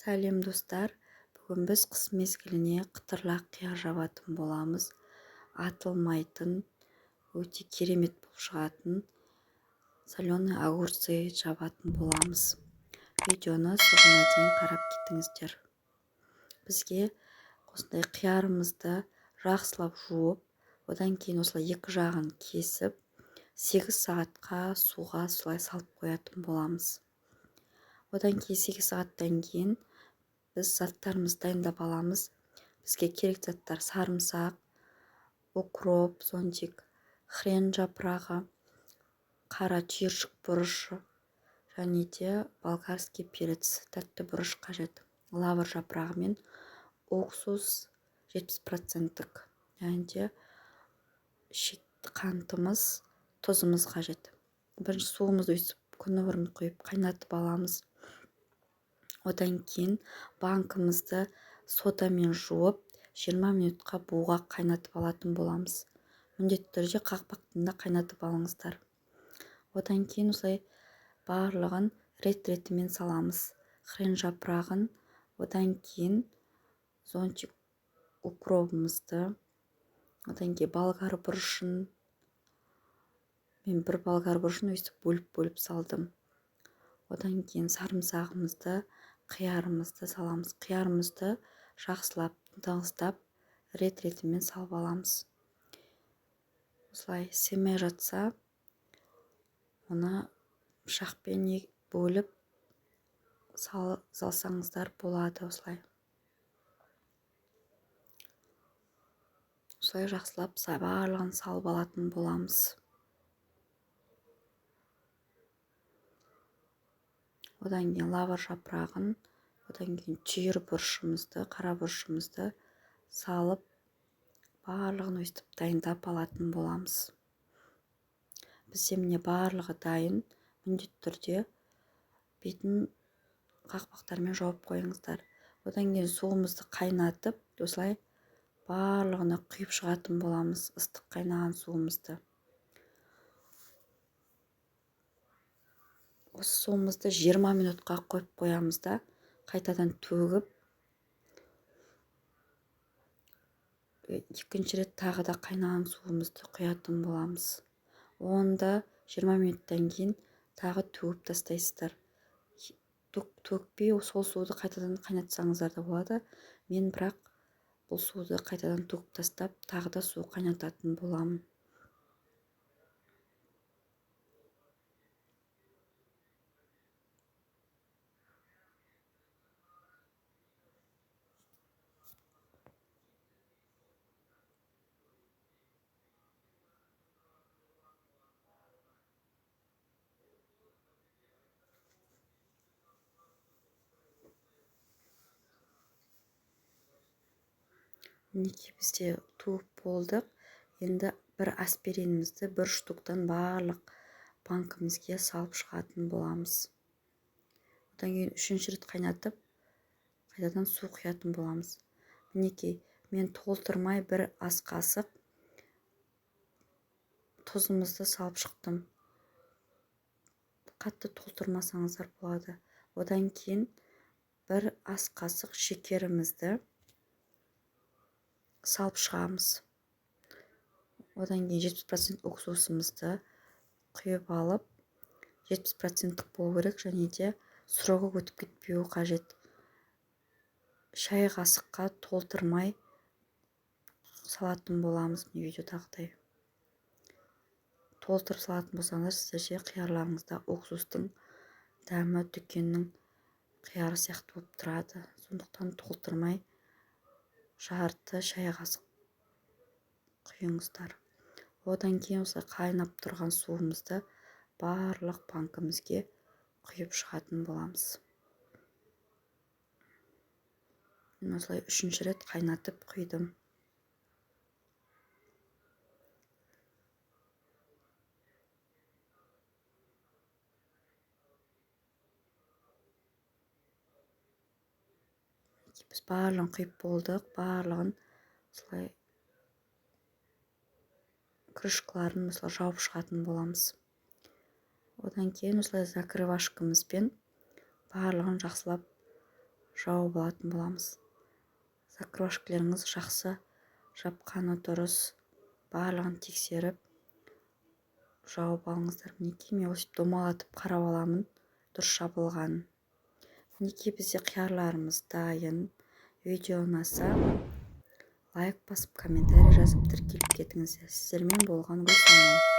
Сәлем достар, бүгін біз қыс мезгіліне қытырлақ қияр жабатын боламыз. Атылмайтын, өте керемет болып шығатын соленый огурцы жабатын боламыз. Видеоны соңына дейін қарап кетіңіздер. Бізге осындай қиярымызды жақсылап жуып, одан кейін осылай екі жағын кесіп, 8 сағатқа суға солай салып қоятын боламыз. Одан кейін 8 сағаттан кейін біз заттарымызды дайындап аламыз. Бізге керек заттар сарымсақ, укроп, зонтик, хрен жапырағы, қара түйіршік бұрышы және де болгарский перец, тәтті бұрыш қажет. Лавр жапырағы мен уксус 70%, және де қантымыз, тұзымыз қажет. Бірінші суымызды өйстіп күні бұрын құйып қайнатып аламыз. Одан кейін банкымызды содамен жуып 20 минутқа буға қайнатып алатын боламыз. Міндетті түрде қақпақтында қайнатып алыңыздар. Одан кейін осылай барлығын рет-ретімен саламыз. Хрен жапырағын, одан кейін зонтик укробымызды, одан кейін болгар бұрышын. Мен бір болгар бұрышын өйстіп бөліп салдым. Одан кейін сарымсағымызды, қиярымызды саламыз. Қиярымызды жақсылап, тығыздап, рет-ретімен салып аламыз. Осылай семей жатса, оны пышақпен бөліп салсаңыздар болады. Осылай жақсылап барлығын салып алатын боламыз. Одан кейін лавр жапырағын, одан кейін түйір бұрышымызды, қара бұрышымызды салып, барлығын өйстіп дайындап алатын боламыз. Бізде міне барлығы дайын. Міндетті түрде бетін қақпақтармен жауып қойыңыздар. Одан кейін суымызды қайнатып, осылай барлығына құйып шығатын боламыз, ыстық қайнаған суымызды. Осы суымызды 20 минутқа қойып қоямыз да, қайтадан төгіп, екінші рет тағы да қайнаған суымызды құятын боламыз. Онда 20 минуттан кейін тағы төгіп тастайсыздар. Төкпей сол суды қайтадан қайнатсаңыздар да болады. Мен бірақ бұл суды қайтадан төгіп тастап, тағы да су қайнататын боламын. Мінекей бізде туып болдық. Енді бір аспиринімізді бір штуктан барлық банкімізге салып шығатын боламыз. Одан кейін үшінші рет қайнатып, қайтадан су құятын боламыз. Мінекей, мен толтырмай бір ас қасық тұзымызды салып шықтым. Қатты толтырмасаңыздар болады. Одан кейін бір ас қасық шекерімізді салып шығамыз. Одан кейін 70% уксусымызды құйып алып, 70% болу керек, және де сұрығы өтіп кетпеуі қажет. Шай қасыққа толтырмай салатын боламыз, міне видеодағыдай. Толтырып салатын болсаңыздар, сіздерше қиярларыңызда уксустың дәмі дүкеннің қияры сияқты болып тұрады. Сондықтан толтырмай жарты шай қасық құйыңыздар. Одан кейін осылай қайнап тұрған суымызды барлық банкімізге құйып шығатын боламыз. Мен осылай үшінші рет қайнатып құйдым. Біз барлығын құйып болдық, барлығын осылай крышкаларын осылай жауып шығатын боламыз. Одан кейін осылай закрывашкамызбен барлығын жақсылап жауып алатын боламыз. Закрошкілеріңіз жақсы жапқаны дұрыс, барлығын тексеріп жауып алыңыздар. Мінекей мен осып домалатып қарап аламын дұрыс жабылғанын. Мінекей бізде қиярларымыз дайын. Видео ұнаса лайк басып комментарий жазып тіркеліп кетіңіздер. Сіздермен болған Гүлсанам.